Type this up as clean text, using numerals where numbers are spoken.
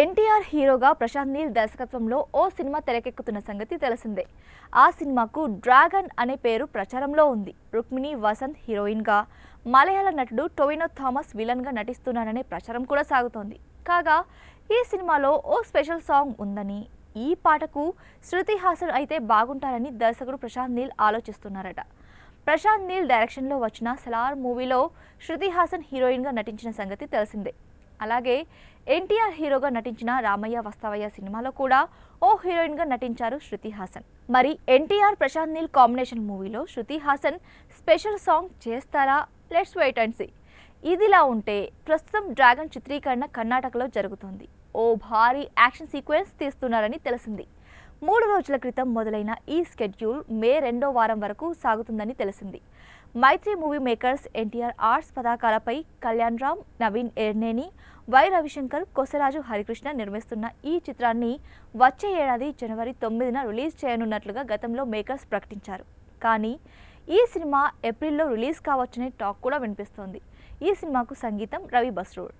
ఎన్టీఆర్ హీరోగా ప్రశాంత్ నీల్ దర్శకత్వంలో ఓ సినిమా తెరకెక్కుతున్న సంగతి తెలిసిందే. ఆ సినిమాకు డ్రాగన్ అనే పేరు ప్రచారంలో ఉంది. రుక్మిణి వసంత్ హీరోయిన్గా, మలయాళ నటుడు టొవినో థామస్ విలన్గా నటిస్తున్నారనే ప్రచారం కూడా సాగుతోంది. కాగా ఈ సినిమాలో ఓ స్పెషల్ సాంగ్ ఉందని, ఈ పాటకు శృతి హాసన్ అయితే బాగుంటారని దర్శకుడు ప్రశాంత్ నీల్ ఆలోచిస్తున్నారట. ప్రశాంత్ నీల్ డైరెక్షన్లో వచ్చిన సలార్ మూవీలో శృతి హాసన్ హీరోయిన్గా నటించిన సంగతి తెలిసిందే. అలాగే ఎన్టీఆర్ హీరోగా నటించిన రామయ్య వస్తావయ్య సినిమాలో కూడా ఓ హీరోయిన్గా నటించారు శృతి హాసన్. మరి ఎన్టీఆర్ ప్రశాంత్ నీల్ కాంబినేషన్ మూవీలో శృతి హాసన్ స్పెషల్ సాంగ్ చేస్తారా? Let's wait and see. ఇదిలా ఉంటే ప్రస్తుతం డ్రాగన్ చిత్రీకరణ కర్ణాటకలో జరుగుతోంది. ఓ భారీ యాక్షన్ సీక్వెన్స్ తీస్తున్నారని తెలిసింది. 3 రోజుల క్రితం మొదలైన ఈ స్కెడ్యూల్ మే 2వ వారం వరకు సాగుతుందని తెలిసింది. Mythri movie makers, NTR arts పతాకాలపై కళ్యాణ్ రామ్, నవీన్ ఎర్నేని, వై రవిశంకర్, కొసరాజు హరికృష్ణ నిర్మిస్తున్న ఈ చిత్రాన్ని వచ్చే ఏడాది జనవరి 9న రిలీజ్ చేయనున్నట్లుగా గతంలో మేకర్స్ ప్రకటించారు. కానీ ఈ సినిమా ఏప్రిల్లో రిలీజ్ కావచ్చనే టాక్ కూడా వినిపిస్తోంది. ఈ సినిమాకు సంగీతం రవి బస్రూర్.